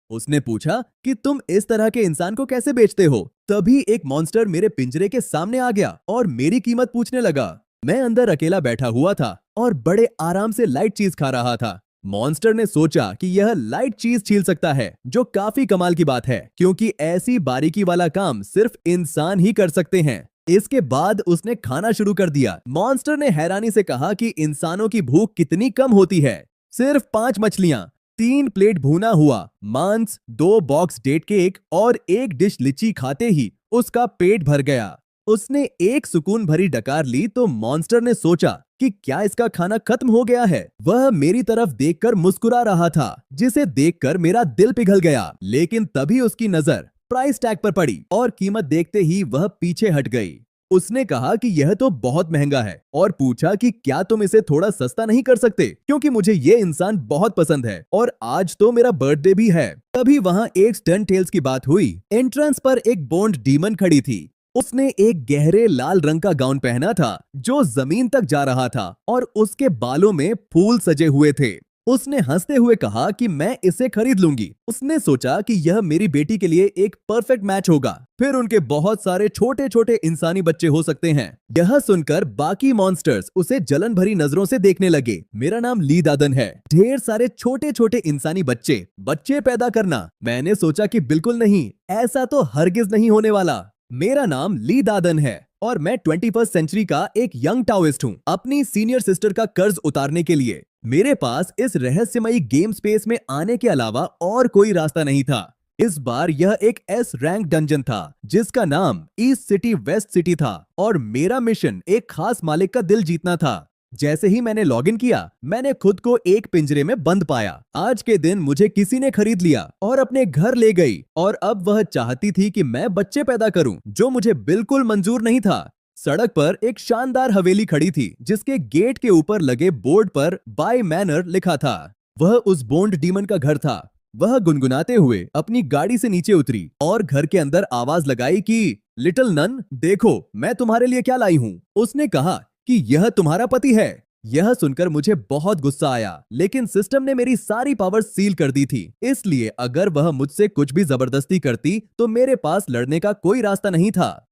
उसने पूछा कि तुम इस तरह के इंसान को कैसे बेचते हो। तभी एक मॉन्स्टर मेरे पिंजरे के सामने आ गया और मेरी कीमत पूछने लगा। मैं अंदर अकेला बैठा हुआ था और बड़े आराम से लाइट चीज खा रहा था। मॉन्स्टर ने सोचा कि यह लाइट चीज छील सकता है, जो काफी कमाल की बात है क्योंकि ऐसी बारीकी वाला काम सिर्फ इंसान ही कर सकते हैं। इसके बाद उसने खाना शुरू कर दिया। मॉन्स्टर ने हैरानी से कहा कि इंसानों की भूख कितनी कम होती है। सिर्फ 5 मछलियां, 3 प्लेट भुना हुआ मांस, 2 बॉक्स डेट केक और 1 डिश लीची खाते ही उसका पेट भर गया। उसने एक सुकून भरी डकार ली तो मॉन्स्टर ने सोचा कि क्या इसका खाना खत्म हो गया है। वह मेरी तरफ देखकर मुस्कुरा रहा था, जिसे देखकर मेरा दिल पिघल गया। लेकिन तभी उसकी नजर प्राइस टैग पर पड़ी और कीमत देखते ही वह पीछे हट गई। उसने कहा कि यह तो बहुत महंगा है और पूछा कि क्या तुम इसे थोड़ा सस्ता नहीं कर सकते, क्योंकि मुझे ये इंसान बहुत पसंद है और आज तो मेरा बर्थडे भी है। तभी वहाँ एक स्टंट टेल्स की बात हुई। एंट्रेंस पर एक बॉन्ड डीमन खड़ी थी। उसने एक गहरे लाल रंग का गाउन पहना था जो जमीन तक जा रहा था और उसके बालों में फूल सजे हुए थे। उसने हंसते हुए कहा कि मैं इसे खरीद लूंगी। उसने सोचा कि यह मेरी बेटी के लिए एक परफेक्ट मैच होगा। फिर उनके बहुत सारे छोटे छोटे इंसानी बच्चे हो सकते हैं। यह सुनकर बाकी मॉन्स्टर्स उसे जलन भरी नजरों से देखने लगे। मेरा नाम ली दादन है। ढेर सारे छोटे छोटे इंसानी बच्चे पैदा करना। मैंने सोचा कि बिल्कुल नहीं, ऐसा तो हरगिज नहीं होने वाला। मेरा नाम ली दादन है और मैं 21st सेंचुरी का एक यंग टाओइस्ट हूँ। अपनी सीनियर सिस्टर का कर्ज उतारने के लिए मेरे पास इस रहस्यमयी गेम स्पेस में आने के अलावा और कोई रास्ता नहीं था। इस बार यह एक एस रैंक डंजन था जिसका नाम ईस्ट सिटी वेस्ट सिटी था और मेरा मिशन एक खास मालिक का दिल जीतना था। जैसे ही मैंने लॉगिन किया, मैंने खुद को एक पिंजरे में बंद पाया। आज के दिन मुझे किसी ने खरीद लिया और अपने घर ले गई और अब वह चाहती थी कि मैं बच्चे पैदा करूं, जो मुझे बिल्कुल मंजूर नहीं था। सड़क पर एक शानदार हवेली खड़ी थी जिसके गेट के ऊपर लगे बोर्ड पर बाय मैनर लिखा था। वह उस बॉन्ड डीमन का घर था। वह गुनगुनाते हुए अपनी गाड़ी से नीचे उतरी और घर के अंदर आवाज लगाई कि लिटिल नन, देखो मैं तुम्हारे लिए क्या लाई हूँ। उसने कहा कि यह तुम्हारा पति है। यह सुनकर मुझे बहुत गुस्सा आया, लेकिन सिस्टम ने मेरी सारी पावर सील कर दी थी, इसलिए अगर वह मुझसे कुछ भी जबरदस्ती करती तो मेरे पास लड़ने का कोई रास्ता नहीं था।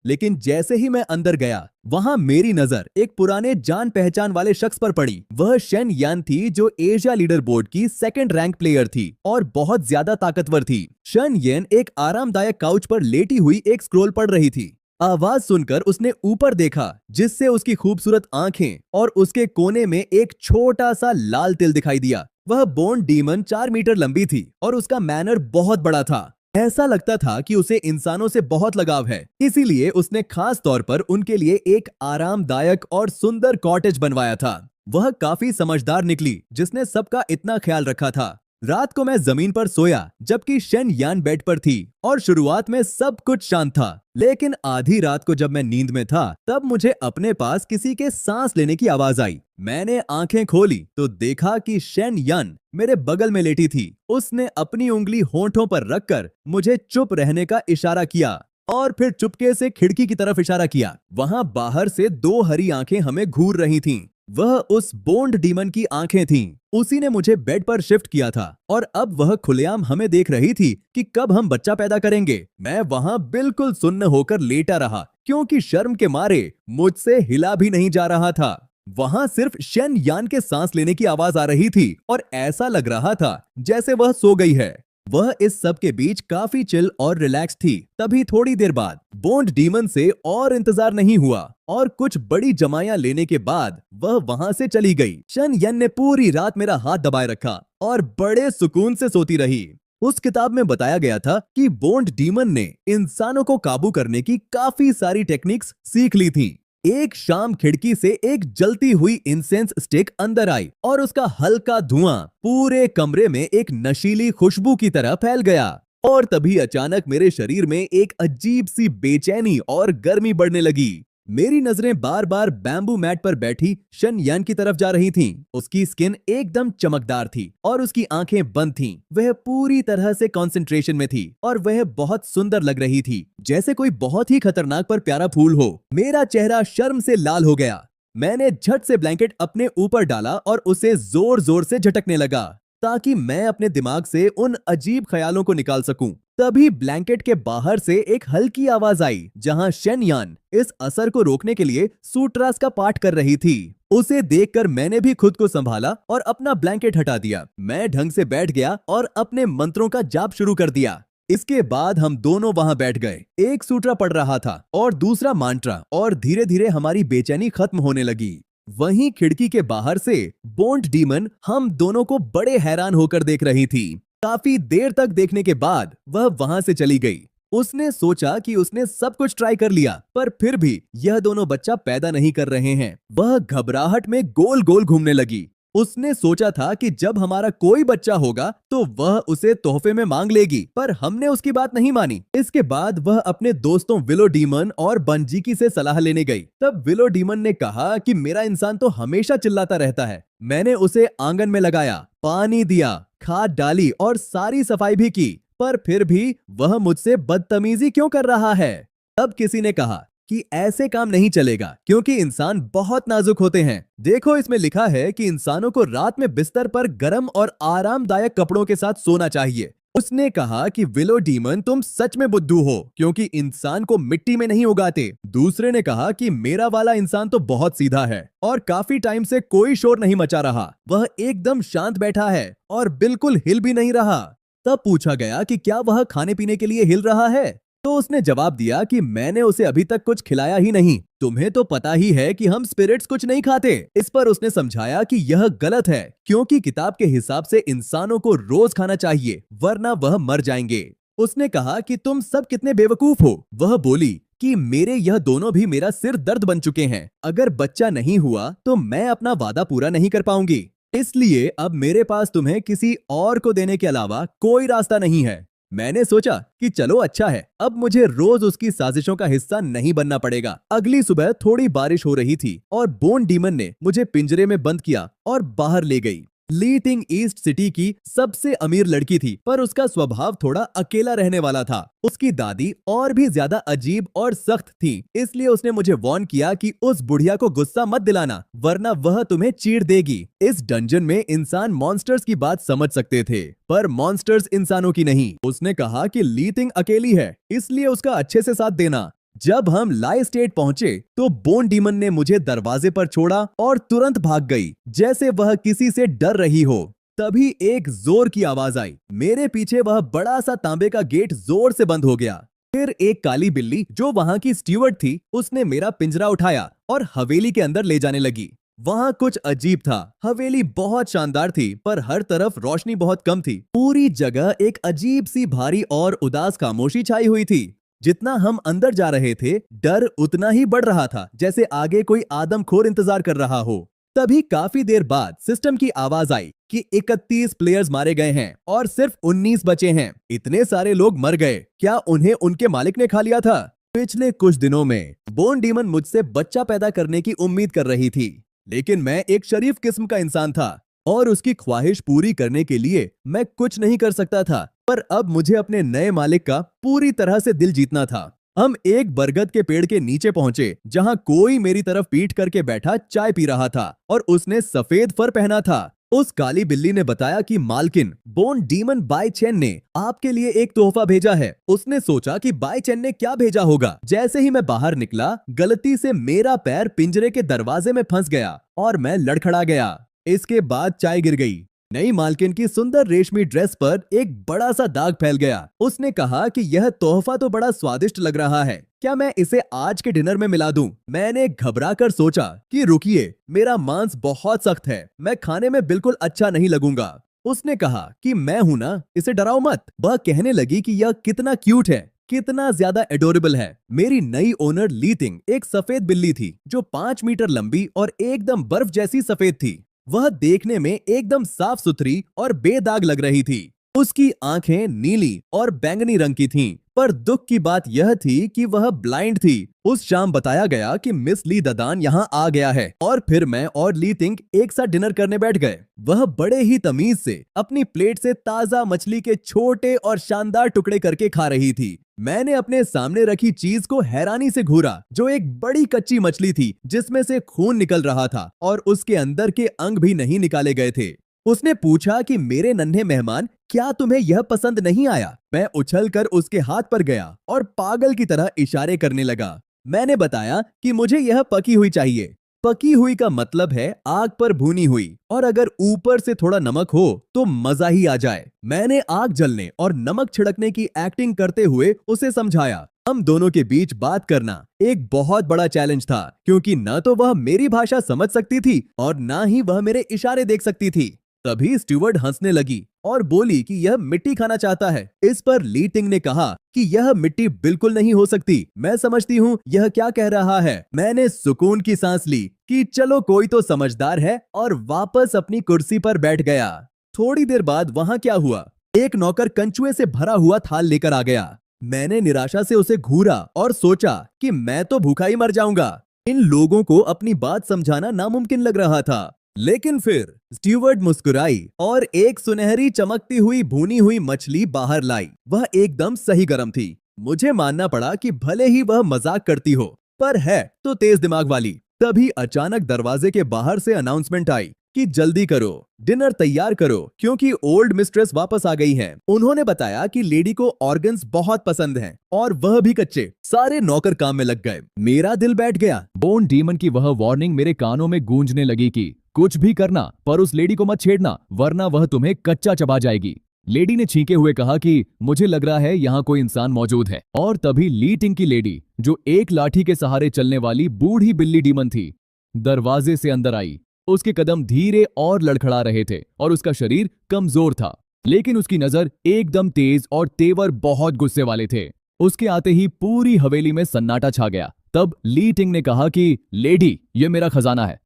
लेकिन जैसे ही मैं अंदर गया, वहां मेरी नजर एक पुराने जान पहचान वाले शख्स पर पड़ी। वह शेन यान थी, जो एशिया लीडर बोर्ड की 2nd रैंक प्लेयर थी और बहुत ज्यादा ताकतवर थी। शेन येन एक आरामदायक काउच पर लेटी हुई एक स्क्रॉल पढ़ रही थी। आवाज सुनकर उसने ऊपर देखा, जिससे उसकी खूबसूरत आंखें और उसके कोने में एक छोटा सा लाल तिल दिखाई दिया। वह बॉन्ड डीमन 4 मीटर लंबी थी और उसका मैनर बहुत बड़ा था। ऐसा लगता था कि उसे इंसानों से बहुत लगाव है, इसीलिए उसने खास तौर पर उनके लिए एक आरामदायक और सुंदर कॉटेज बनवाया था। वह काफी समझदार निकली, जिसने सबका इतना ख्याल रखा था। रात को मैं जमीन पर सोया जबकि शेन यान बेड पर थी और शुरुआत में सब कुछ शांत था। लेकिन आधी रात को जब मैं नींद में था, तब मुझे अपने पास किसी के सांस लेने की आवाज आई। मैंने आंखें खोली तो देखा कि शेन यान मेरे बगल में लेटी थी। उसने अपनी उंगली होंठों पर रखकर मुझे चुप रहने का इशारा किया और फिर चुपके से खिड़की की तरफ इशारा किया। वहां बाहर से 2 हरी आंखें हमें घूर रही थीं। वह उस बॉन्ड डीमन की आंखें थीं। उसी ने मुझे बेड पर शिफ्ट किया था और अब वह खुलेआम हमें देख रही थी कि कब हम बच्चा पैदा करेंगे। मैं वहां बिल्कुल सुन्न होकर लेटा रहा, क्योंकि शर्म के मारे मुझसे हिला भी नहीं जा रहा था। वहां सिर्फ शेन यान के सांस लेने की आवाज आ रही थी और ऐसा लग रहा था जैसे वह सो गई है। वह इस सब के बीच काफी चिल और रिलैक्स थी। तभी थोड़ी देर बाद बॉन्ड डीमन से और इंतजार नहीं हुआ और कुछ बड़ी जमायां लेने के बाद वह वहां से चली गई। शेन यन ने पूरी रात मेरा हाथ दबाए रखा और बड़े सुकून से सोती रही। उस किताब में बताया गया था कि बॉन्ड डीमन ने इंसानों को काबू करने की काफी सारी टेक्निक्स सीख ली थी। एक शाम खिड़की से एक जलती हुई इंसेंस स्टिक अंदर आई और उसका हल्का धुआं पूरे कमरे में एक नशीली खुशबू की तरह फैल गया। और तभी अचानक मेरे शरीर में एक अजीब सी बेचैनी और गर्मी बढ़ने लगी। मेरी नजरें बार बार बैम्बू मैट पर बैठी शेन यान की तरफ जा रही थीं। उसकी स्किन एकदम चमकदार थी और उसकी आंखें बंद थीं। वह पूरी तरह से कंसंट्रेशन में थी और वह बहुत सुंदर लग रही थी, जैसे कोई बहुत ही खतरनाक पर प्यारा फूल हो। मेरा चेहरा शर्म से लाल हो गया। मैंने झट से ब्लैंकेट अपने ऊपर डाला और उसे जोर जोर से झटकने लगा। ताकि मैं अपने दिमाग से उन अजीब ख्यालों को निकाल सकूं। तभी ब्लैंकेट के बाहर से एक हल्की आवाज आई, जहां शेनयान इस असर को रोकने के लिए सूट्रास का पाठ कर रही थी। उसे देखकर मैंने भी खुद को संभाला और अपना ब्लैंकेट हटा दिया। मैं ढंग से बैठ गया और अपने मंत्रों का जाप शुरू कर दिया। इसके बाद हम दोनों वहां बैठ गए। एक सूत्रा पढ़ रहा था और दूसरा मांट्रा, और धीरे धीरे हमारी बेचैनी खत्म होने लगी। वहीं खिड़की के बाहर से बोन्ड डीमन हम दोनों को बड़े हैरान होकर देख रही थी। काफी देर तक देखने के बाद वह वहां से चली गई। उसने सोचा कि उसने सब कुछ ट्राई कर लिया, पर फिर भी यह दोनों बच्चा पैदा नहीं कर रहे हैं। वह घबराहट में गोल गोल घूमने लगी। उसने सोचा था कि जब हमारा कोई बच्चा होगा तो वह उसे तोहफे में मांग लेगी, पर हमने उसकी बात नहीं मानी। इसके बाद वह अपने दोस्तों विलो डीमन और बंजीकी से सलाह लेने गई। तब विलो डीमन ने कहा कि मेरा इंसान तो हमेशा चिल्लाता रहता है। मैंने उसे आंगन में लगाया, पानी दिया, खाद डाली और सारी सफाई भी की, पर फिर भी वह मुझसे बदतमीजी क्यों कर रहा है। तब किसी ने कहा कि ऐसे काम नहीं चलेगा, क्योंकि इंसान बहुत नाजुक होते हैं। देखो, इसमें लिखा है कि इंसानों को रात में बिस्तर पर गर्म और आरामदायक कपड़ों के साथ सोना चाहिए। उसने कहा कि विलो डीमन, तुम सच में बुद्धू हो, क्योंकि इंसान को मिट्टी में नहीं उगाते। दूसरे ने कहा कि मेरा वाला इंसान तो बहुत सीधा है और काफी टाइम से कोई शोर नहीं मचा रहा। वह एकदम शांत बैठा है और बिल्कुल हिल भी नहीं रहा। तब पूछा गया कि क्या वह खाने पीने के लिए हिल रहा है, तो उसने जवाब दिया कि मैंने उसे अभी तक कुछ खिलाया ही नहीं। तुम्हें तो पता ही है कि हम स्पिरिट्स कुछ नहीं खाते। इस पर उसने समझाया कि यह गलत है, क्योंकि किताब के हिसाब से इंसानों को रोज खाना चाहिए, वरना वह मर जाएंगे। उसने कहा कि तुम सब कितने बेवकूफ हो। वह बोली कि मेरे यह दोनों भी मेरा सिर दर्द बन चुके हैं। अगर बच्चा नहीं हुआ तो मैं अपना वादा पूरा नहीं कर पाऊंगी, इसलिए अब मेरे पास तुम्हें किसी और को देने के अलावा कोई रास्ता नहीं है। मैंने सोचा कि चलो अच्छा है, अब मुझे रोज उसकी साजिशों का हिस्सा नहीं बनना पड़ेगा। अगली सुबह थोड़ी बारिश हो रही थी और बोन्ड डीमन ने मुझे पिंजरे में बंद किया और बाहर ले गई। ली थिंग ईस्ट सिटी की सबसे अमीर लड़की थी, पर उसका स्वभाव थोड़ा अकेला रहने वाला था। उसकी दादी और भी ज्यादा अजीब और सख्त थी, इसलिए उसने मुझे वार्न किया कि उस बुढ़िया को गुस्सा मत दिलाना, वरना वह तुम्हें चीड़ देगी। इस डंजन में इंसान मॉन्स्टर्स की बात समझ सकते थे, पर मॉन्स्टर्स इंसानों की नहीं। उसने कहा कि ली थिंग अकेली है, इसलिए उसका अच्छे से साथ देना। जब हम लाई स्टेट पहुंचे तो बोन डीमन ने मुझे दरवाजे पर छोड़ा और तुरंत भाग गई, जैसे वह किसी से डर रही हो। तभी एक जोर की आवाज आई। मेरे पीछे वह बड़ा सा तांबे का गेट जोर से बंद हो गया। फिर एक काली बिल्ली जो वहां की स्टीवर्ड थी, उसने मेरा पिंजरा उठाया और हवेली के अंदर ले जाने लगी। वहां कुछ अजीब था। हवेली बहुत शानदार थी, पर हर तरफ रोशनी बहुत कम थी। पूरी जगह एक अजीब सी भारी और उदास खामोशी छाई हुई थी। जितना हम अंदर जा रहे थे, डर उतना ही बढ़ रहा था, जैसे आगे कोई आदमखोर इंतजार कर रहा हो। तभी काफी देर बाद सिस्टम की आवाज आई कि 31 प्लेयर्स मारे गए हैं और सिर्फ 19 बचे हैं। इतने सारे लोग मर गए, क्या उन्हें उनके मालिक ने खा लिया था? पिछले कुछ दिनों में बोन डीमन मुझसे बच्चा पैदा करने की उम्मीद कर रही थी, लेकिन मैं एक शरीफ किस्म का इंसान था और उसकी ख्वाहिश पूरी करने के लिए मैं कुछ नहीं कर सकता था। पर अब मुझे अपने नए मालिक का पूरी तरह से दिल जीतना था। हम एक बरगद के पेड़ के नीचे पहुंचे, जहां कोई मेरी तरफ पीठ करके बैठा चाय पी रहा था और उसने सफेद फर पहना था। उस काली बिल्ली ने बताया कि मालकिन बोन डीमन बाई चेन ने आपके लिए एक तोहफा भेजा है। उसने सोचा कि बाई चेन ने क्या भेजा होगा। जैसे ही मैं बाहर निकला, गलती से मेरा पैर पिंजरे के दरवाजे में फंस गया और मैं लड़खड़ा गया। इसके बाद चाय गिर गई। नई मालकिन की सुंदर रेशमी ड्रेस पर एक बड़ा सा दाग फैल गया। उसने कहा कि यह तोहफा तो बड़ा स्वादिष्ट लग रहा है, क्या मैं इसे आज के डिनर में मिला दूं? मैंने घबराकर सोचा कि रुकिए, मेरा मांस बहुत सख्त है, मैं खाने में बिल्कुल अच्छा नहीं लगूंगा। उसने कहा कि मैं हूं ना, इसे डराओ मत। वह कहने लगी कि यह कितना क्यूट है, कितना ज्यादा एडोरेबल है। मेरी नई ओनर ली थिंग एक सफेद बिल्ली थी जो 5 मीटर लंबी और एकदम बर्फ जैसी सफेद थी। वह देखने में एकदम साफ सुथरी और बेदाग लग रही थी। उसकी आंखें नीली और बैंगनी रंग की थीं, पर दुख की बात यह थी कि वह ब्लाइंड थी। उस शाम बताया गया कि मिस ली ददान यहाँ आ गया है और फिर मैं और ली थिंग एक साथ डिनर करने बैठ गए। वह बड़े ही तमीज से अपनी प्लेट से ताजा मछली के छोटे और शानदार टुकड़े करके खा रही थी। मैंने अपने सामने रखी चीज को हैरानी से घूरा, जो एक बड़ी कच्ची मछली थी जिसमें से खून निकल रहा था और उसके अंदर के अंग भी नहीं निकाले गए थे। उसने पूछा कि मेरे नन्हे मेहमान, क्या तुम्हें यह पसंद नहीं आया? मैं उछलकर उसके हाथ पर गया और पागल की तरह इशारे करने लगा। मैंने बताया कि मुझे यह पकी हुई चाहिए। पकी हुई का मतलब है आग पर भुनी हुई, और अगर ऊपर से थोड़ा नमक हो तो मजा ही आ जाए। मैंने आग जलने और नमक छिड़कने की एक्टिंग करते हुए उसे समझाया। हम दोनों के बीच बात करना एक बहुत बड़ा चैलेंज था, क्योंकि न तो वह मेरी भाषा समझ सकती थी और न ही वह मेरे इशारे देख सकती थी। तभी स्टीवर्ड हंसने लगी और बोली कि यह मिट्टी खाना चाहता है। इस पर ली टिंग ने कहा कि यह मिट्टी बिल्कुल नहीं हो सकती। मैं समझती हूँ यह क्या कह रहा है। मैंने सुकून की सांस ली कि चलो कोई तो समझदार है, और वापस अपनी कुर्सी पर बैठ गया। थोड़ी देर बाद वहां क्या हुआ, एक नौकर कंचुए से भरा हुआ थाल लेकर आ गया। मैंने निराशा से उसे घूरा और सोचा कि मैं तो भूखा ही मर जाऊंगा। इन लोगों को अपनी बात समझाना नामुमकिन लग रहा था। लेकिन फिर स्टीवर्ड मुस्कुराई और एक सुनहरी चमकती हुई भुनी हुई मछली बाहर लाई। वह एकदम सही गर्म थी। मुझे मानना पड़ा कि भले ही वह मजाक करती हो, पर है तो तेज दिमाग वाली। तभी अचानक दरवाजे के बाहर से अनाउंसमेंट आई कि जल्दी करो, डिनर तैयार करो, क्योंकि ओल्ड मिस्ट्रेस वापस आ गई हैं। उन्होंने बताया कि लेडी को ऑर्गन्स बहुत पसंद हैं, और वह भी कच्चे। सारे नौकर काम में लग गए। मेरा दिल बैठ गया। बोन डीमन की वह वार्निंग मेरे कानों में गूंजने लगी कि कुछ भी करना, पर उस लेडी को मत छेड़ना, वरना वह तुम्हें कच्चा चबा जाएगी। लेडी ने छींके हुए कहा कि मुझे लग रहा है यहाँ कोई इंसान मौजूद है। और तभी ली टिंग की लेडी, जो एक लाठी के सहारे चलने वाली बूढ़ी बिल्ली डीमन थी, दरवाजे से अंदर आई। उसके कदम धीरे और लड़खड़ा रहे थे और उसका शरीर कमजोर था, लेकिन उसकी नजर एकदम तेज और तेवर बहुत गुस्से वाले थे। उसके आते ही पूरी हवेली में सन्नाटा छा गया। तब ली टिंग ने कहा कि लेडी, ये मेरा खजाना है,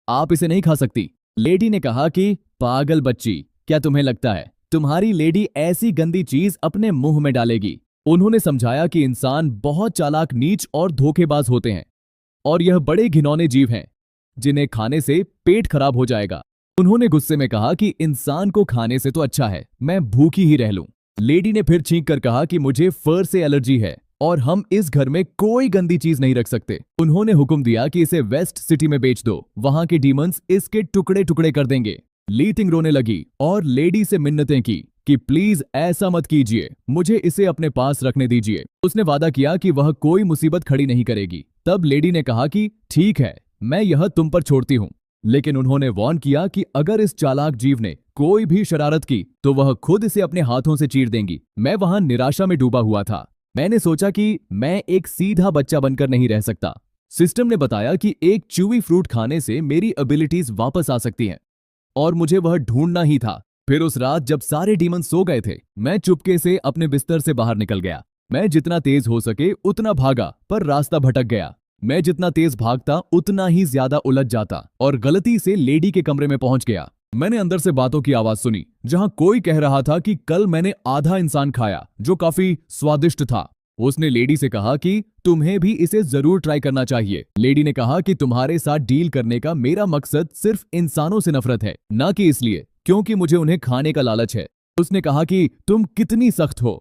आप इसे नहीं खा सकती। लेडी ने कहा कि पागल बच्ची, क्या तुम्हें लगता है तुम्हारी लेडी ऐसी गंदी चीज अपने मुंह में डालेगी? उन्होंने समझाया कि इंसान बहुत चालाक, नीच और धोखेबाज होते हैं, और यह बड़े घिनौने जीव हैं जिन्हें खाने से पेट खराब हो जाएगा। उन्होंने गुस्से में कहा कि इंसान को खाने से तो अच्छा है मैं भूखी ही रह लूं। लेडी ने फिर छींक कर कहा कि मुझे फर से एलर्जी है और हम इस घर में कोई गंदी चीज नहीं रख सकते। उन्होंने हुक्म दिया कि इसे वेस्ट सिटी में बेच दो, वहां के डीमंस इसके टुकड़े टुकड़े कर देंगे। ली टिंग रोने लगी और लेडी से मिन्नतें की कि प्लीज ऐसा मत कीजिए, मुझे इसे अपने पास रखने दीजिए। उसने वादा किया कि वह कोई मुसीबत खड़ी नहीं करेगी। तब लेडी ने कहा कि ठीक है, मैं यह तुम पर छोड़ती हूं, लेकिन उन्होंने वार्न किया कि अगर इस चालाक जीव ने कोई भी शरारत की तो वह खुद इसे अपने हाथों से चीर देंगी। मैं वहां निराशा में डूबा हुआ था। मैंने सोचा कि मैं एक सीधा बच्चा बनकर नहीं रह सकता। सिस्टम ने बताया कि एक च्यूवी फ्रूट खाने से मेरी एबिलिटीज वापस आ सकती हैं, और मुझे वह ढूंढना ही था। फिर उस रात जब सारे डीमन सो गए थे, मैं चुपके से अपने बिस्तर से बाहर निकल गया। मैं जितना तेज हो सके उतना भागा, पर रास्ता भटक गया। मैं जितना तेज भागता उतना ही ज्यादा उलझ जाता और गलती से लेडी के कमरे में पहुंच गया। मैंने अंदर से बातों की आवाज सुनी, जहां कोई कह रहा था कि कल मैंने आधा इंसान खाया जो काफी स्वादिष्ट था। उसने लेडी से कहा कि तुम्हें भी इसे जरूर ट्राई करना चाहिए। लेडी ने कहा कि तुम्हारे साथ डील करने का मेरा मकसद सिर्फ इंसानों से नफरत है, ना कि इसलिए क्योंकि मुझे उन्हें खाने का लालच है। उसने कहा कि तुम कितनी सख्त हो,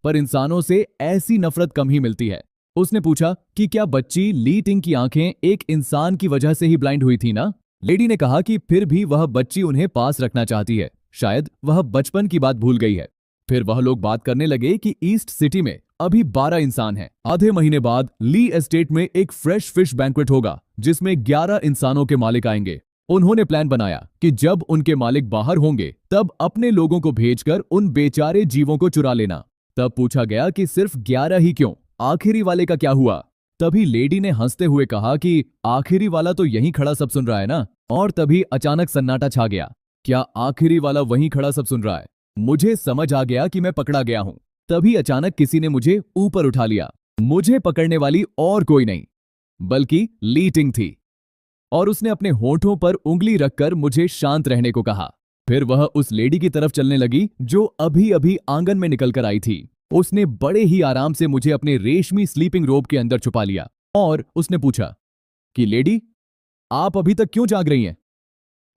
पर इंसानों से ऐसी नफरत कम ही मिलती है। उसने पूछा कि क्या बच्ची ली टिंग की आंखें एक इंसान की वजह से ही ब्लाइंड हुई थी ना? लेडी ने कहा कि फिर भी वह बच्ची उन्हें पास रखना चाहती है, शायद वह बचपन की बात भूल गई है। फिर वह लोग बात करने लगे कि ईस्ट सिटी में अभी 12 इंसान हैं। आधे महीने बाद ली एस्टेट में एक फ्रेश फिश बैंक्वेट होगा जिसमें 11 इंसानों के मालिक आएंगे। उन्होंने प्लान बनाया कि जब उनके मालिक बाहर होंगे तब अपने लोगों को भेजकर उन बेचारे जीवों को चुरा लेना। तब पूछा गया कि सिर्फ 11 ही क्यों, आखिरी वाले का क्या हुआ? तभी लेडी ने हंसते हुए कहा कि आखिरी वाला तो यहीं खड़ा सब सुन रहा है ना। और तभी अचानक सन्नाटा छा गया। क्या आखिरी वाला वहीं खड़ा सब सुन रहा है? मुझे समझ आ गया कि मैं पकड़ा गया हूं। तभी अचानक किसी ने मुझे ऊपर उठा लिया। मुझे पकड़ने वाली और कोई नहीं बल्कि ली टिंग थी, और उसने अपने होठों पर उंगली रखकर मुझे शांत रहने को कहा। फिर वह उस लेडी की तरफ चलने लगी जो अभी अभी आंगन में निकल कर आई थी। उसने बड़े ही आराम से मुझे अपने रेशमी स्लीपिंग रोब के अंदर छुपा लिया और उसने पूछा कि लेडी, आप अभी तक क्यों जाग रही हैं?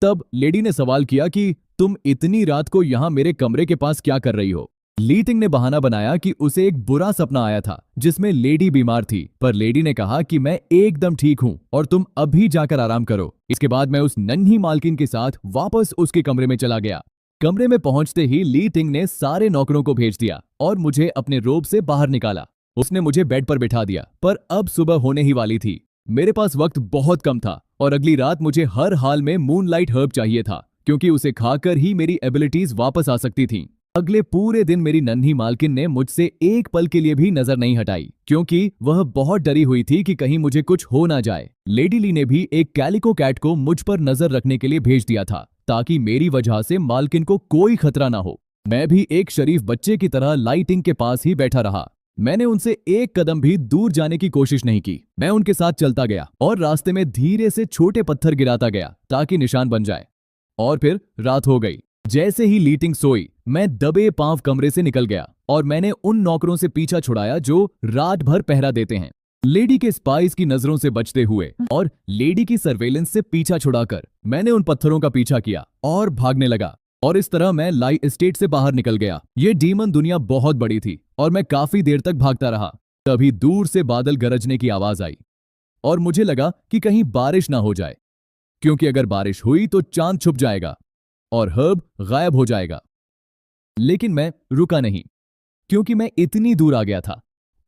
तब लेडी ने सवाल किया कि तुम इतनी रात को यहां मेरे कमरे के पास क्या कर रही हो? ली तिंग ने बहाना बनाया कि उसे एक बुरा सपना आया था जिसमें लेडी बीमार थी, पर लेडी ने कहा कि मैं एकदम ठीक हूं और तुम अभी जाकर आराम करो। इसके बाद मैं उस नन्ही मालकिन के साथ वापस उसके कमरे में चला गया। कमरे में पहुंचते ही ली तिंग ने सारे नौकरों को भेज दिया और मुझे अपने रोब से बाहर निकाला। उसने मुझे बेड पर बिठा दिया, पर अब सुबह होने ही वाली थी। मेरे पास वक्त बहुत कम था और अगली रात मुझे हर हाल में मूनलाइट हर्ब चाहिए था, क्योंकि उसे खाकर ही मेरी एबिलिटीज वापस आ सकती थीं। अगले पूरे दिन मेरी नन्ही मालकिन ने मुझसे एक पल के लिए भी नजर नहीं हटाई, क्योंकि वह बहुत डरी हुई थी कि कहीं मुझे कुछ हो ना जाए। लेडी ली ने भी एक कैलिको कैट को मुझ पर नजर रखने के लिए भेज दिया था, ताकि मेरी वजह से मालकिन को कोई खतरा ना हो। मैं भी एक शरीफ बच्चे की तरह लाइटिंग के पास ही बैठा रहा। मैंने उनसे एक कदम भी दूर जाने की कोशिश नहीं की। मैं उनके साथ चलता गया और रास्ते में धीरे से छोटे पत्थर गिराता गया ताकि निशान बन जाए। और फिर रात हो गई। जैसे ही ली तिंग सोई, मैं दबे पांव कमरे से निकल गया और मैंने उन नौकरों से पीछा छुड़ाया जो रात भर पहरा देते हैं। लेडी के स्पाइस की नजरों से बचते हुए और लेडी की सर्वेलेंस से पीछा छुड़ाकर मैंने उन पत्थरों का पीछा किया और भागने लगा। और इस तरह मैं लाई एस्टेट से बाहर निकल गया। ये डीमन दुनिया बहुत बड़ी थी और मैं काफी देर तक भागता रहा। तभी दूर से बादल गरजने की आवाज आई और मुझे लगा कि कहीं बारिश ना हो जाए, क्योंकि अगर बारिश हुई तो चांद छुप जाएगा और हर्ब गायब हो जाएगा। लेकिन मैं रुका नहीं, क्योंकि मैं इतनी दूर आ गया था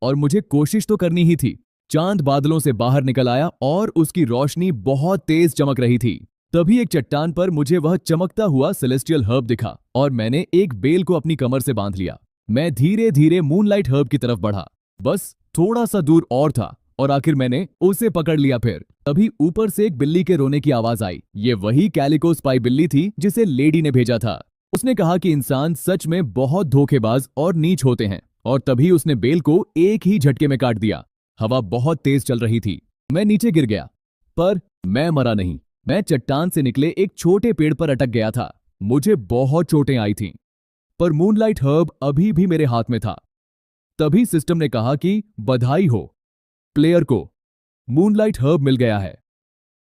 और मुझे कोशिश तो करनी ही थी। चांद बादलों से बाहर निकल आया और उसकी रोशनी बहुत तेज चमक रही थी। तभी एक चट्टान पर मुझे वह चमकता हुआ सेलेस्टियल हर्ब दिखा और मैंने एक बेल को अपनी कमर से बांध लिया। मैं धीरे धीरे मूनलाइट हर्ब की तरफ बढ़ा। बस थोड़ा सा दूर और था और आखिर मैंने उसे पकड़ लिया। फिर तभी ऊपर से एक बिल्ली के रोने की आवाज आई। ये वही कैलिको स्पाई बिल्ली थी जिसे लेडी ने भेजा था। उसने कहा कि इंसान सच में बहुत धोखेबाज और नीच होते हैं, और तभी उसने बेल को एक ही झटके में काट दिया। हवा बहुत तेज चल रही थी। मैं नीचे गिर गया, पर मैं मरा नहीं। मैं चट्टान से निकले एक छोटे पेड़ पर अटक गया था। मुझे बहुत चोटें आई थीं, पर मूनलाइट हर्ब अभी भी मेरे हाथ में था। तभी सिस्टम ने कहा कि बधाई हो, प्लेयर को मूनलाइट हर्ब मिल गया है।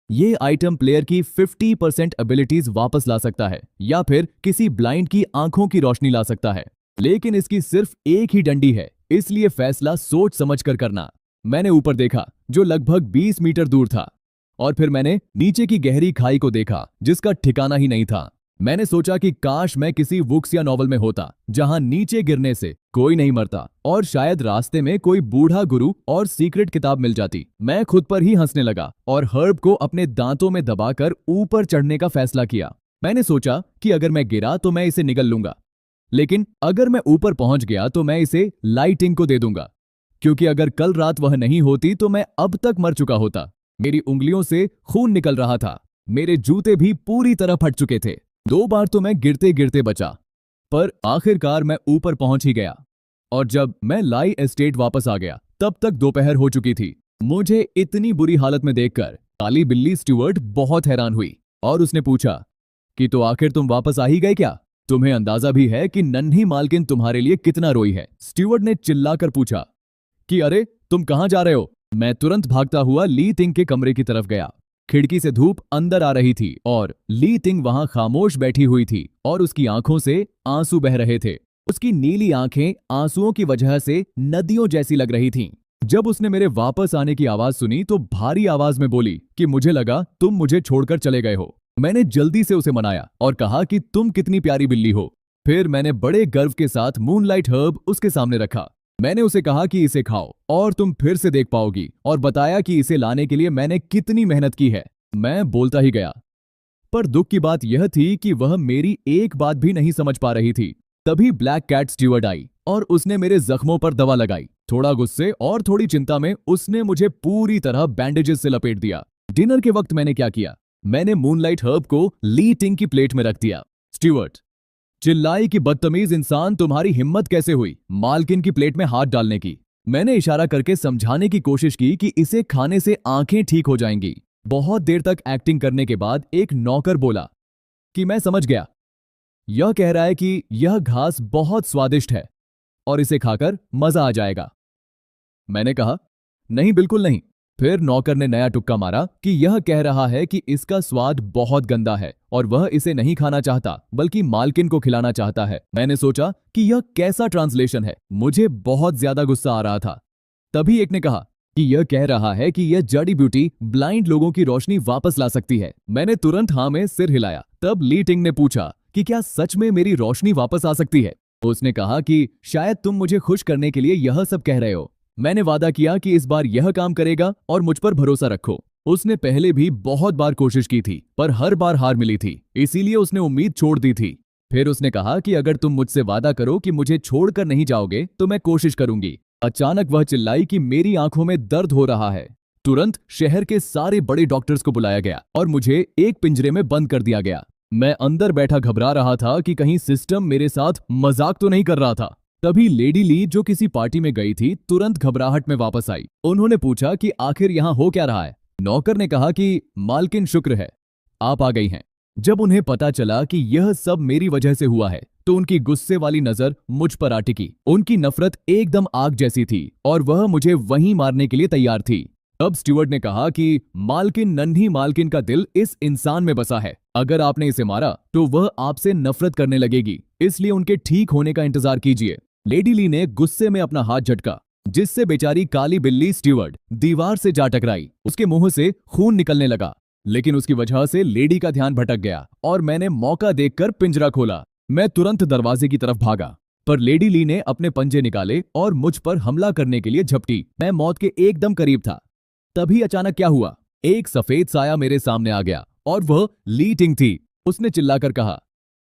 ये आइटम प्लेयर की 50% एबिलिटीज वापस ला सकता है या फिर किसी ब्लाइंड की आंखों की रोशनी ला सकता है, लेकिन इसकी सिर्फ एक ही डंडी है, इसलिए फैसला सोच समझकर करना। मैंने ऊपर देखा जो लगभग 20 मीटर दूर था, और फिर मैंने नीचे की गहरी खाई को देखा जिसका ठिकाना ही नहीं था। मैंने सोचा कि काश मैं किसी बुक्स या नॉवल में होता जहां नीचे गिरने से कोई नहीं मरता, और शायद रास्ते में कोई बूढ़ा गुरु और सीक्रेट किताब मिल जाती। मैं खुद पर ही हंसने लगा और हर्ब को अपने दांतों में दबाकर ऊपर चढ़ने का फैसला किया। मैंने सोचा कि अगर मैं गिरा तो मैं इसे निगल लूंगा, लेकिन अगर मैं ऊपर पहुंच गया तो मैं इसे लाइटिंग को दे दूंगा, क्योंकि अगर कल रात वह नहीं होती तो मैं अब तक मर चुका होता। मेरी उंगलियों से खून निकल रहा था। मेरे जूते भी पूरी तरह फट चुके थे। 2 बार तो मैं गिरते गिरते बचा, पर आखिरकार मैं ऊपर पहुंच ही गया। और जब मैं लाई एस्टेट वापस आ गया तब तक दोपहर हो चुकी थी। मुझे इतनी बुरी हालत में देखकर काली बिल्ली स्टुअर्ट बहुत हैरान हुई और उसने पूछा कि तो आखिर तुम वापस आ ही गए क्या? तुम्हें अंदाजा भी है कि नन्ही मालकिन तुम्हारे लिए कितना रोई है? स्टुअर्ट ने चिल्लाकर पूछा कि अरे तुम कहां जा रहे हो? मैं तुरंत भागता हुआ ली तिंग के कमरे की तरफ गया। खिड़की से धूप अंदर आ रही थी और ली तिंग वहां खामोश बैठी हुई थी और उसकी आंखों से आंसू बह रहे थे। उसकी नीली आंखें आंसुओं की वजह से नदियों जैसी लग रही थीं। जब उसने मेरे वापस आने की आवाज सुनी तो भारी आवाज में बोली कि मुझे लगा तुम मुझे छोड़कर चले गए हो। मैंने जल्दी से उसे मनाया और कहा कि तुम कितनी प्यारी बिल्ली हो। फिर मैंने बड़े गर्व के साथ मूनलाइट हर्ब उसके सामने रखा। मैंने उसे कहा कि इसे खाओ और तुम फिर से देख पाओगी, और बताया कि इसे लाने के लिए मैंने कितनी मेहनत की है। मैं बोलता ही गया, पर दुख की बात यह थी कि वह मेरी एक बात भी नहीं समझ पा रही थी। तभी ब्लैक कैट स्टुअर्ट आई और उसने मेरे जख्मों पर दवा लगाई। थोड़ा गुस्से और थोड़ी चिंता में उसने मुझे पूरी तरह बैंडेजेस से लपेट दिया। डिनर के वक्त मैंने क्या किया? मैंने मूनलाइट हर्ब को ली तिंग की प्लेट में रख दिया। स्टुअर्ट चिल्लाई कि बदतमीज इंसान, तुम्हारी हिम्मत कैसे हुई मालकिन की प्लेट में हाथ डालने की? मैंने इशारा करके समझाने की कोशिश की कि इसे खाने से आंखें ठीक हो जाएंगी। बहुत देर तक एक्टिंग करने के बाद एक नौकर बोला कि मैं समझ गया, यह कह रहा है कि यह घास बहुत स्वादिष्ट है और इसे खाकर मजा आ जाएगा। मैंने कहा नहीं, बिल्कुल नहीं, फिर नौकर ने नया तुक्का मारा कि यह कह रहा है कि इसका स्वाद बहुत गंदा है और वह इसे नहीं खाना चाहता बल्कि मालकिन को खिलाना चाहता है। मैंने सोचा कि यह कैसा ट्रांसलेशन है। मुझे बहुत ज्यादा गुस्सा आ रहा था। तभी एक ने कहा कि यह कह रहा है कि यह जड़ी बूटी ब्लाइंड लोगों की रोशनी वापस ला सकती है। मैंने तुरंत हाँ में सिर हिलाया। तब ली टिंग ने पूछा कि क्या सच में मेरी रोशनी वापस आ सकती है। उसने कहा कि शायद तुम मुझे खुश करने के लिए यह सब कह रहे हो। मैंने वादा किया कि इस बार यह काम करेगा और मुझ पर भरोसा रखो। उसने पहले भी बहुत बार कोशिश की थी पर हर बार हार मिली थी, इसीलिए उसने उम्मीद छोड़ दी थी। फिर उसने कहा कि अगर तुम मुझसे वादा करो कि मुझे छोड़कर नहीं जाओगे तो मैं कोशिश करूंगी। अचानक वह चिल्लाई कि मेरी आंखों में दर्द हो रहा है। तुरंत शहर के सारे बड़े डॉक्टर्स को बुलाया गया और मुझे एक पिंजरे में बंद कर दिया गया। मैं अंदर बैठा घबरा रहा था कि कहीं सिस्टम मेरे साथ मजाक तो नहीं कर रहा था। तभी लेडी ली, जो किसी पार्टी में गई थी, तुरंत घबराहट में वापस आई। उन्होंने पूछा कि आखिर यहाँ हो क्या रहा है। नौकर ने कहा कि मालकिन शुक्र है आप आ गई हैं। जब उन्हें पता चला कि यह सब मेरी वजह से हुआ है तो उनकी गुस्से वाली नजर मुझ पर आ टिकी। उनकी नफरत एकदम आग जैसी थी और वह मुझे वहीं मारने के लिए तैयार थी। तब स्टीवर्ड ने कहा कि मालकिन, नन्ही मालकिन का दिल इस इंसान में बसा है। अगर आपने इसे मारा तो वह आपसे नफरत करने लगेगी, इसलिए उनके ठीक होने का इंतजार कीजिए। लेडी ली ने गुस्से में अपना हाथ झटका, जिससे बेचारी काली बिल्ली स्टीवर्ड दीवार से जा टकराई। उसके मुंह से खून निकलने लगा, लेकिन उसकी वजह से लेडी का ध्यान भटक गया और मैंने मौका देखकर पिंजरा खोला। मैं तुरंत दरवाजे की तरफ भागा, पर लेडी ली ने अपने पंजे निकाले और मुझ पर हमला करने के लिए झपटी। मैं मौत के एकदम करीब था। तभी अचानक क्या हुआ, एक सफेद साया मेरे सामने आ गया और वह ली टिंग थी। उसने चिल्लाकर कहा,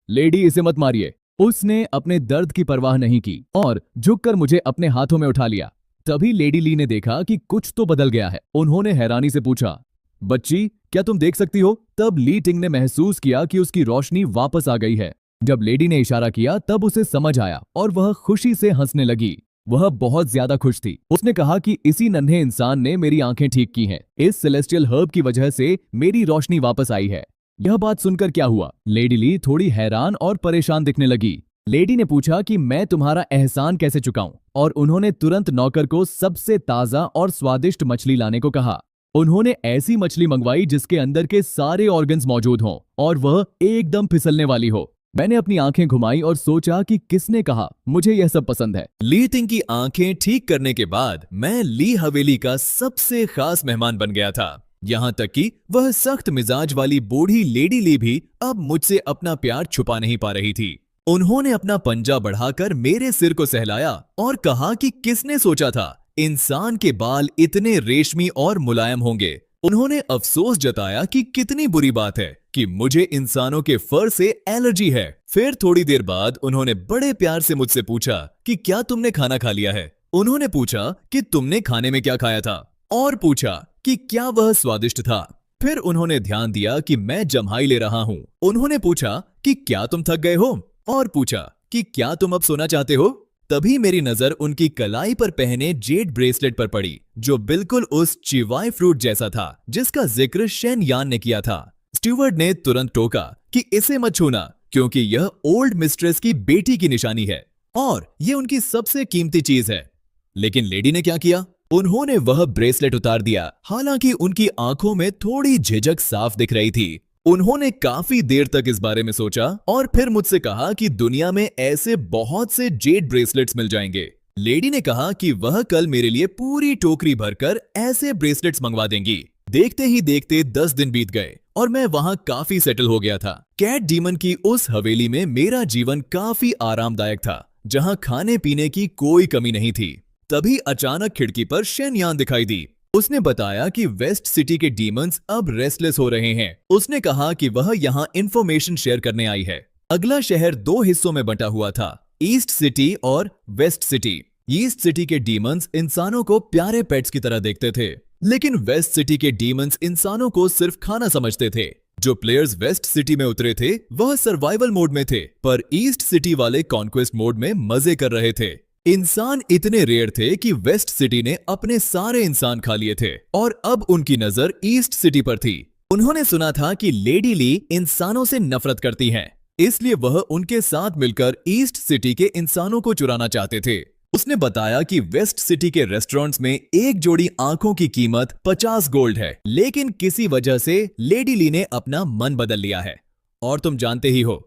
लेडी इसे मत मारिए। उसने अपने दर्द की परवाह नहीं की और झुककर मुझे अपने हाथों में उठा लिया। तभी लेडी ली ने देखा कि कुछ तो बदल गया है। उन्होंने हैरानी से पूछा, बच्ची क्या तुम देख सकती हो? तब ली टिंग ने महसूस किया कि उसकी रोशनी वापस आ गई है। जब लेडी ने इशारा किया तब उसे समझ आया और वह खुशी से हंसने लगी। वह बहुत ज्यादा खुश थी। उसने कहा कि इसी नन्हे इंसान ने मेरी आंखें ठीक की हैं। इस सेलेस्टियल हर्ब की वजह से मेरी रोशनी वापस आई है। यह बात सुनकर क्या हुआ? लेडी ली थोड़ी हैरान और परेशान दिखने लगी। लेडी ने पूछा कि मैं तुम्हारा एहसान कैसे चुकाऊं, और उन्होंने तुरंत नौकर को सबसे ताजा और स्वादिष्ट मछली लाने को कहा। उन्होंने ऐसी मछली मंगवाई जिसके अंदर के सारे ऑर्गन्स मौजूद हों और वह एकदम फिसलने वाली हो। मैंने अपनी आंखें घुमाई और सोचा कि किसने कहा मुझे यह सब पसंद है। ली टिंग की आंखें ठीक करने के बाद मैं ली हवेली का सबसे खास मेहमान बन गया था। यहाँ तक कि वह सख्त मिजाज वाली बूढ़ी लेडी ली भी अब मुझसे अपना प्यार छुपा नहीं पा रही थी। उन्होंने अपना पंजा बढ़ाकर मेरे सिर को सहलाया और कहा कि किसने सोचा था इंसान के बाल इतने रेशमी और मुलायम होंगे। उन्होंने अफसोस जताया कि कितनी बुरी बात है कि मुझे इंसानों के फर से एलर्जी है। फिर थोड़ी देर बाद उन्होंने बड़े प्यार से मुझसे पूछा कि क्या तुमने खाना खा लिया है। उन्होंने पूछा कि तुमने खाने में क्या खाया था और पूछा कि क्या वह स्वादिष्ट था। फिर उन्होंने ध्यान दिया कि मैं जम्हाई ले रहा हूँ। उन्होंने पूछा कि क्या तुम थक गए हो और पूछा कि क्या तुम अब सोना चाहते हो। तभी मेरी नजर उनकी कलाई पर पहने जेड ब्रेसलेट पर पड़ी, जो बिल्कुल उस चिवाई फ्रूट जैसा था जिसका जिक्र शेन यान ने किया था। स्टीवर्ड ने तुरंत टोका कि इसे मत छूना, क्योंकि यह ओल्ड मिस्ट्रेस की बेटी की निशानी है और यह उनकी सबसे कीमती चीज है। लेकिन लेडी ने क्या किया? उन्होंने वह ब्रेसलेट उतार दिया। हालांकि उनकी आंखों में थोड़ी झिझक साफ दिख रही थी। उन्होंने काफी देर तक इस बारे में सोचा और फिर मुझसे कहा कि दुनिया में ऐसे बहुत से जेड ब्रेसलेट्स मिल जाएंगे। लेडी ने कहा कि वह कल मेरे लिए पूरी टोकरी भरकर ऐसे ब्रेसलेट्स मंगवा देंगी। देखते ही देखते 10 दिन बीत गए और मैं वहां काफी सेटल हो गया था। कैट डीमन की उस हवेली में मेरा जीवन काफी आरामदायक था, जहां खाने पीने की कोई कमी नहीं थी। तभी अचानक खिड़की पर शेन यान दिखाई दी। उसने बताया कि वेस्ट सिटी के डीमंस अब रेस्टलेस हो रहे हैं। उसने कहा कि वह यहाँ इंफॉर्मेशन शेयर करने आई है। अगला शहर 2 हिस्सों में बंटा हुआ था, ईस्ट सिटी और वेस्ट सिटी। ईस्ट सिटी के डीमंस इंसानों को प्यारे पेट्स की तरह देखते थे, लेकिन वेस्ट सिटी के डीमंस इंसानों को सिर्फ खाना समझते थे। जो प्लेयर्स वेस्ट सिटी में उतरे थे वह सर्वाइवल मोड में थे, पर ईस्ट सिटी वाले कॉन्क्वेस्ट मोड में मजे कर रहे थे। इंसान इतने रेयर थे कि वेस्ट सिटी ने अपने सारे इंसान खा लिए थे और अब उनकी नजर ईस्ट सिटी पर थी। उन्होंने सुना था कि लेडी ली इंसानों से नफरत करती हैं, इसलिए वह उनके साथ मिलकर ईस्ट सिटी के इंसानों को चुराना चाहते थे। उसने बताया कि वेस्ट सिटी के रेस्टोरेंट्स में एक जोड़ी आंखों की कीमत 50 गोल्ड है, लेकिन किसी वजह से लेडी ली ने अपना मन बदल लिया है। और तुम जानते ही हो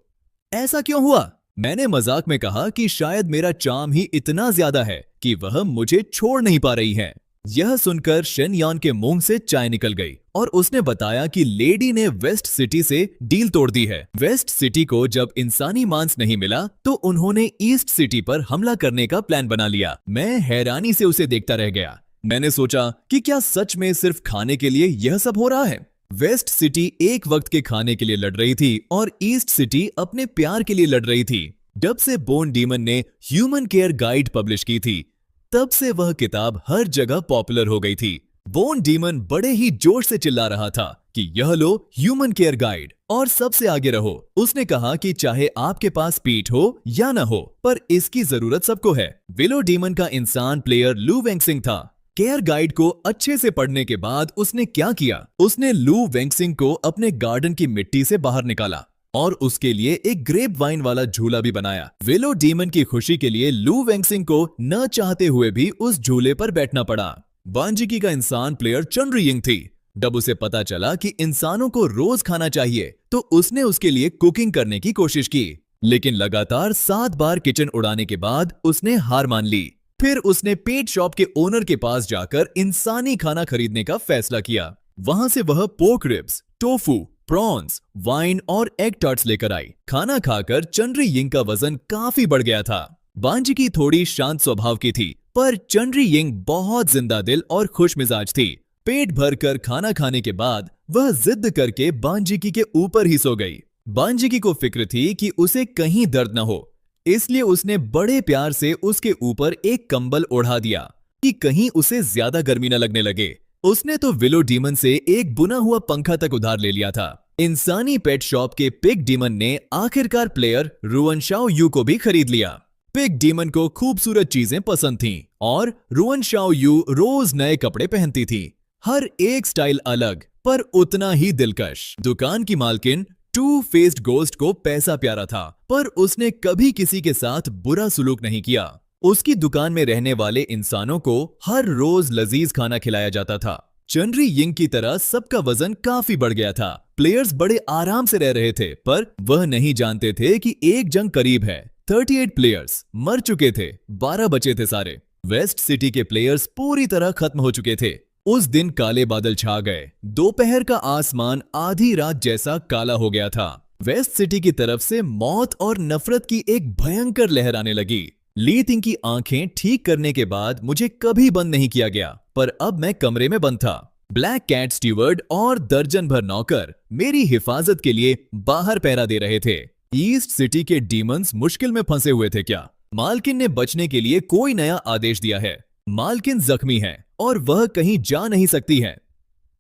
ऐसा क्यों हुआ। मैंने मजाक में कहा कि शायद मेरा चार्म ही इतना ज्यादा है कि वह मुझे छोड़ नहीं पा रही है। यह सुनकर शेन यान के मुंह से चाय निकल गई और उसने बताया कि लेडी ने वेस्ट सिटी से डील तोड़ दी है। वेस्ट सिटी को जब इंसानी मांस नहीं मिला तो उन्होंने ईस्ट सिटी पर हमला करने का प्लान बना लिया। मैं हैरानी से उसे देखता रह गया। मैंने सोचा कि क्या सच में सिर्फ खाने के लिए यह सब हो रहा है। वेस्ट सिटी एक वक्त के खाने के लिए लड़ रही थी और ईस्ट सिटी अपने प्यार के लिए लड़ रही थी। जब से बोन डीमन ने ह्यूमन केयर गाइड पब्लिश की थी तब से वह किताब हर जगह पॉपुलर हो गई थी। बोन डीमन बड़े ही जोश से चिल्ला रहा था कि यह लो ह्यूमन केयर गाइड और सबसे आगे रहो। उसने कहा कि चाहे आपके पास पीठ हो या न हो, पर इसकी जरूरत सबको है। विलो डीमन का इंसान प्लेयर लू वेंगसिंग था। केयर गाइड को अच्छे से पढ़ने के बाद उसने क्या किया, उसने लू वेंगसिंग को अपने गार्डन की मिट्टी से बाहर निकाला और उसके लिए एक ग्रेप वाइन वाला झूला भी बनाया। विलो डीमन की खुशी के लिए लू वेंगसिंग को न चाहते हुए भी उस झूले पर बैठना पड़ा। बांजिकी का इंसान प्लेयर चंड्री यिंग थी। जब उसे पता चला कि इंसानों को रोज खाना चाहिए तो उसने उसके लिए कुकिंग करने की कोशिश की, लेकिन लगातार 7 बार किचन उड़ाने के बाद उसने हार मान ली। फिर उसने पेट शॉप के ओनर के पास जाकर इंसानी खाना खरीदने का फैसला किया। वहां से वह pork ribs, tofu, prawns, wine और एग टार्ट्स लेकर आई। खाना खाकर चंड्री यिंग का वजन काफी बढ़ गया था। बांजिकी थोड़ी शांत स्वभाव की थी, पर चंड्री यिंग बहुत जिंदा दिल और खुश मिजाज थी। पेट भरकर खाना खाने के बाद वह जिद करके बांजिकी के ऊपर ही सो गई। बांजिकी को फिक्र थी कि उसे कहीं दर्द न हो, इसलिए उसने बड़े प्यार से उसके ऊपर एक कंबल ओढ़ा दिया कि कहीं उसे ज्यादा गर्मी न लगने लगे। उसने तो विलो डीमन से एक बुना हुआ पंखा तक उधार ले लिया था। इंसानी पेट शॉप के पिग डीमन ने आखिरकार प्लेयर रुअन शाओ यू को भी खरीद लिया। पिग डीमन को खूबसूरत चीजें पसंद थीं और रुअन शाओ यू रोज नए कपड़े पहनती थी। हर एक स्टाइल अलग पर उतना ही दिलकश। दुकान की मालकिन टू फेस्ड गोस्ट को पैसा प्यारा था, पर उसने कभी किसी के साथ बुरा सुलूक नहीं किया। उसकी दुकान में रहने वाले इंसानों को हर रोज लजीज खाना खिलाया जाता था। चंड्री यिंग की तरह सबका वजन काफी बढ़ गया था। प्लेयर्स बड़े आराम से रह रहे थे, पर वह नहीं जानते थे कि एक जंग करीब है। 38 प्लेयर्स मर चुके थे, 12 बचे थे सारे। वेस्ट सिटी के प्लेयर्स पूरी तरह खत्म हो चुके थे। उस दिन काले बादल छा गए। दोपहर का आसमान आधी रात जैसा काला हो गया था। वेस्ट सिटी की तरफ से मौत और नफरत की एक भयंकर लहर आने लगी। ली तिंग की आंखें ठीक करने के बाद मुझे कभी बंद नहीं किया गया, पर अब मैं कमरे में बंद था। ब्लैक कैट स्टीवर्ड और दर्जन भर नौकर मेरी हिफाजत के लिए बाहर पहरा दे रहे थे। ईस्ट सिटी के डीमंस मुश्किल में फंसे हुए थे क्या? मालकिन ने बचने के लिए कोई नया आदेश दिया है। मालकिन जख्मी है और वह कहीं जा नहीं सकती है।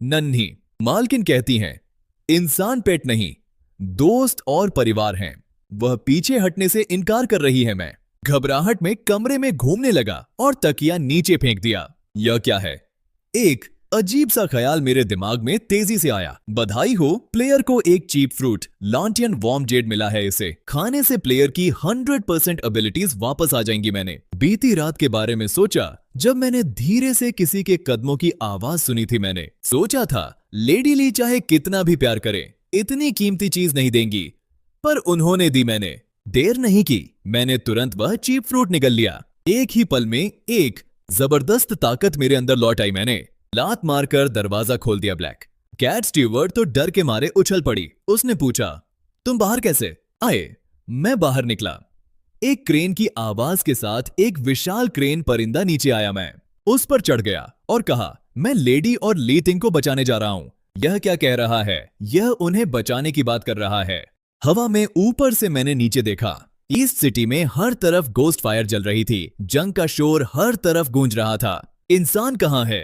नन्ही मालकिन कहती हैं, इंसान पेट नहीं, दोस्त और परिवार हैं। वह पीछे हटने से इनकार कर रही है। मैं घबराहट में कमरे में घूमने लगा और तकिया नीचे फेंक दिया। यह क्या है? एक अजीब सा ख्याल मेरे दिमाग में तेजी से आया। बधाई हो, प्लेयर को एक चीप फ्रूट लॉन्टियन वॉर्म जेड मिला है। इसे खाने से प्लेयर की 100% एबिलिटीज वापस आ जाएंगी। मैंने बीती रात के बारे में सोचा जब मैंने धीरे से किसी के कदमों की आवाज सुनी थी। मैंने सोचा था लेडी ली चाहे कितना भी प्यार करे इतनी कीमती चीज नहीं देंगी, पर उन्होंने दी। मैंने देर नहीं की, मैंने तुरंत वह चीप फ्रूट निगल लिया। एक ही पल में एक जबरदस्त ताकत मेरे अंदर लौट आई। मैंने लात मारकर दरवाजा खोल दिया। ब्लैक कैट स्टीवर्ड तो डर के मारे उछल पड़ी। उसने पूछा, तुम बाहर कैसे आए? मैं बाहर निकला। एक क्रेन की आवाज के साथ एक विशाल क्रेन परिंदा नीचे आया। मैं उस पर चढ़ गया और कहा, मैं लेडी और ली तिंग को बचाने जा रहा हूं। यह क्या कह रहा है? यह उन्हें बचाने की बात कर रहा है। हवा में ऊपर से मैंने नीचे देखा। ईस्ट सिटी में हर तरफ गोस्ट फायर जल रही थी। जंग का शोर हर तरफ गूंज रहा था। इंसान कहां है?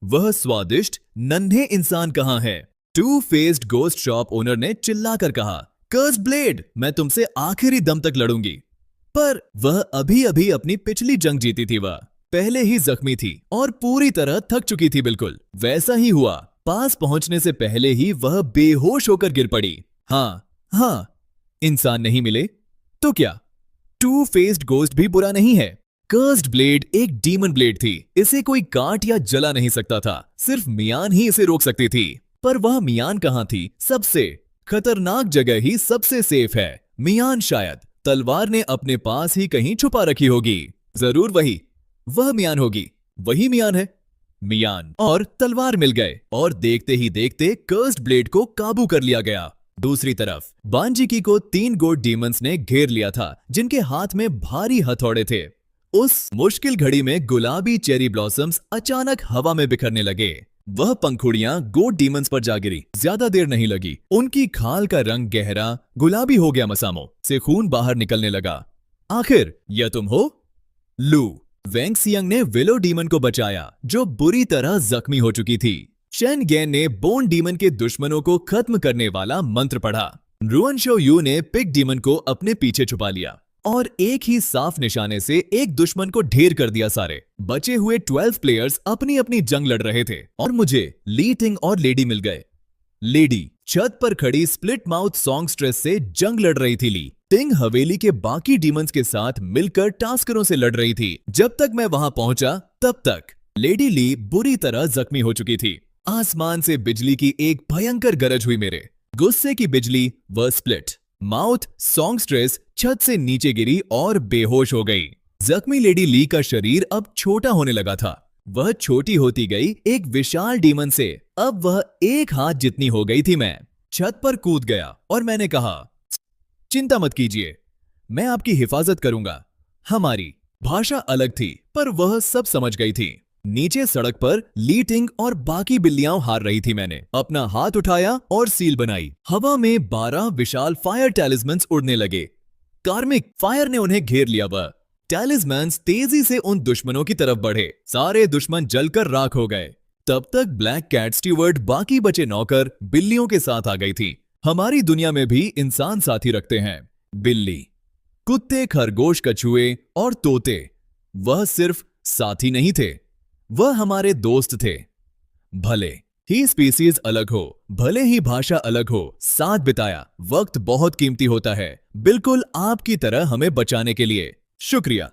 वह स्वादिष्ट नन्हे इंसान कहां है? Two faced ghost shop owner ने चिल्लाकर कहा, कर्स ब्लेड, मैं तुमसे आखिरी दम तक लड़ूंगी। पर वह अभी अभी अपनी पिछली जंग जीती थी। वह पहले ही जख्मी थी और पूरी तरह थक चुकी थी। बिल्कुल वैसा ही हुआ। पास पहुंचने से पहले ही वह बेहोश होकर गिर पड़ी। हाँ, इंसान नहीं मिले तो क्या? टू फेस्ड गोस्ट भी बुरा नहीं है। कर्स्ड ब्लेड एक डीमन ब्लेड थी। इसे कोई काट या जला नहीं सकता था, सिर्फ मियान ही इसे रोक सकती थी। पर वह मियान कहाँ थी? सबसे खतरनाक जगह ही सबसे सेफ है। मियान शायद तलवार ने अपने पास ही कहीं छुपा रखी होगी। जरूर वह मियान होगी। वही मियान है। मियान और तलवार मिल गए और देखते ही देखते कर्स्ड ब्लेड को काबू कर लिया गया। दूसरी तरफ बांजिकी को 3 गोड डीमंस ने घेर लिया था, जिनके हाथ में भारी हथौड़े थे। उस मुश्किल घड़ी में गुलाबी चेरी ब्लॉसम्स अचानक हवा में बिखरने लगे। वह पंखुड़ियां गोड डीमंस पर जा गिरी। ज्यादा देर नहीं लगी, उनकी खाल का रंग गहरा गुलाबी हो गया, मसामों से खून बाहर निकलने लगा। आखिर यह तुम हो? लू वेंगसियांग ने विलो डीमन को बचाया, जो बुरी तरह जख्मी हो चुकी थी। शेन गेन ने बोन डीमन के दुश्मनों को खत्म करने वाला मंत्र पढ़ा। रुअन शो यू ने पिग डीमन को अपने पीछे छुपा लिया और एक ही साफ निशाने से एक दुश्मन को ढेर कर दिया। सारे बचे हुए 12 प्लेयर्स अपनी अपनी जंग लड़ रहे थे और मुझे ली टिंग और लेडी मिल गए। लेडी छत पर खड़ी स्प्लिट माउथ सॉन्गस्ट्रेस से जंग लड़ रही थी। ली टिंग हवेली के बाकी डीमंस के साथ मिलकर टास्करों से लड़ रही थी। जब तक मैं वहां पहुंचा तब तक लेडी ली बुरी तरह जख्मी हो चुकी थी। आसमान से बिजली की एक भयंकर गरज हुई। मेरे गुस्से की बिजली व स्प्लिट माउथ सॉन्गस्ट्रेस छत से नीचे गिरी और बेहोश हो गई। जख्मी लेडी ली का शरीर अब छोटा होने लगा था। वह छोटी होती गई एक विशाल डीमन से। अब वह एक हाथ जितनी हो गई थी। मैं छत पर कूद गया और मैंने कहा, चिंता मत कीजिए, मैं आपकी हिफाजत करूंगा। हमारी भाषा अलग थी, पर वह सब समझ गई थी। नीचे सड़क पर ली टिंग और बाकी बिल्लियां हार रही थी। मैंने अपना हाथ उठाया और सील बनाई। हवा में 12 विशाल फायर टैलिस्मन्स उड़ने लगे। कार्मिक फायर ने उन्हें घेर लिया। वह टैलिस्मन्स तेजी से उन दुश्मनों की तरफ बढ़े। सारे दुश्मन जलकर राख हो गए। तब तक ब्लैक कैट स्टीवर्ड बाकी बचे नौकर बिल्लियों के साथ आ गई थी। हमारी दुनिया में भी इंसान साथी रखते हैं। बिल्ली, कुत्ते, खरगोश, कछुए और तोते वह सिर्फ साथी नहीं थे, वह हमारे दोस्त थे। भले ही स्पीसीज अलग हो, भले ही भाषा अलग हो, साथ बिताया वक्त बहुत कीमती होता है, बिल्कुल आपकी तरह हमें बचाने के लिए। शुक्रिया।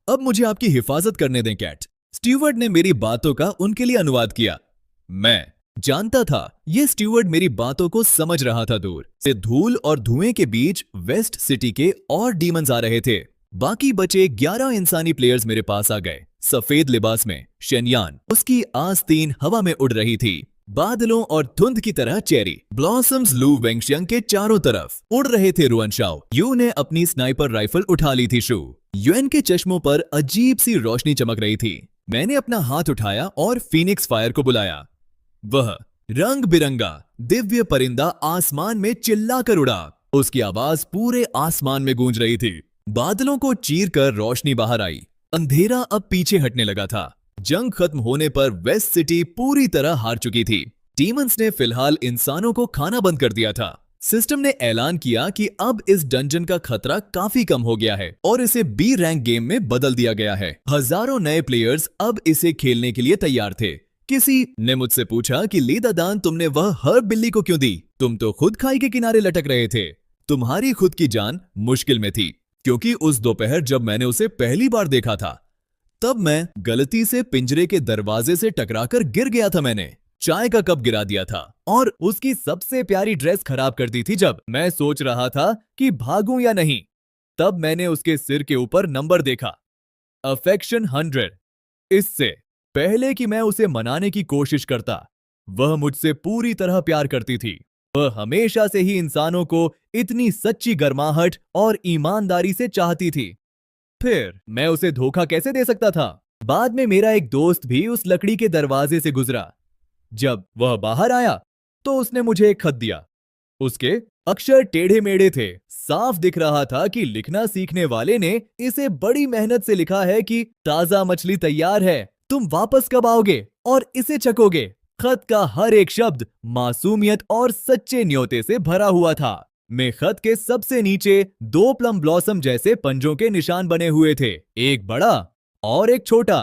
अब मुझे आपकी हिफाजत करने दें कैट। स्टीवर्ड ने मेरी बातों का उनके लिए अनुवाद किया। मैं जानता था ये स्टीवर्ड मेरी बातों को समझ रहा था। दूर से धूल और धुएं के बीच वेस्ट सिटी के और डीमंस आ रहे थे। बाकी बचे 11 इंसानी प्लेयर्स मेरे पास आ गए, सफेद लिबास में। शेनयान, उसकी आस्तीन हवा में उड़ रही थी। बादलों और धुंध की तरह चेरी ब्लॉसम्स लू वेंगशियांग के चारों तरफ उड़ रहे थे। रुअन शाओ यू ने अपनी स्नाइपर राइफल उठा ली थी। शू युएन के चश्मों पर अजीब सी रोशनी चमक रही थी। मैंने अपना हाथ उठाया और फीनिक्स फायर को बुलाया। वह रंग बिरंगा दिव्य परिंदा आसमान में चिल्लाकर उड़ा। उसकी आवाज पूरे आसमान में गूंज रही थी। बादलों को चीरकर रोशनी बाहर आई। अंधेरा अब पीछे हटने लगा था। जंग खत्म होने पर वेस्ट सिटी पूरी तरह हार चुकी थी। डीमंस ने फिलहाल इंसानों को खाना बंद कर दिया था। सिस्टम ने ऐलान किया कि अब इस डंजन का खतरा काफी कम हो गया है और इसे बी रैंक गेम में बदल दिया गया है। हजारों नए प्लेयर्स अब इसे खेलने के लिए तैयार थे। किसी ने मुझसे पूछा कि ली दादान, तुमने वह हर बिल्ली को क्यों दी? तुम तो खुद खाई के किनारे लटक रहे थे। तुम्हारी खुद की जान मुश्किल में थी, क्योंकि उस दोपहर जब मैंने उसे पहली बार देखा था तब मैं गलती से पिंजरे के दरवाजे से टकराकर गिर गया था। मैंने चाय का कप गिरा दिया था और उसकी सबसे प्यारी ड्रेस खराब कर दी थी। जब मैं सोच रहा था कि भागूं या नहीं, तब मैंने उसके सिर के ऊपर नंबर देखा, अफेक्शन 100। इससे पहले कि मैं उसे मनाने की कोशिश करता, वह मुझसे पूरी तरह प्यार करती थी। वह हमेशा से ही इंसानों को इतनी सच्ची गर्माहट और ईमानदारी से चाहती थी। फिर मैं उसे धोखा कैसे दे सकता था? बाद में मेरा एक दोस्त भी उस लकड़ी के दरवाजे से गुजरा। जब वह बाहर आया तो उसने मुझे एक खत दिया। उसके अक्षर टेढ़े मेढ़े थे। साफ दिख रहा था कि लिखना सीखने वाले ने इसे बड़ी मेहनत से लिखा है कि ताजा मछली तैयार है, तुम वापस कब आओगे और इसे चखोगे। खत का हर एक शब्द मासूमियत और सच्चे न्योते से भरा हुआ था। में खत के सबसे नीचे 2 प्लम ब्लॉसम जैसे पंजों के निशान बने हुए थे, एक बड़ा और एक छोटा।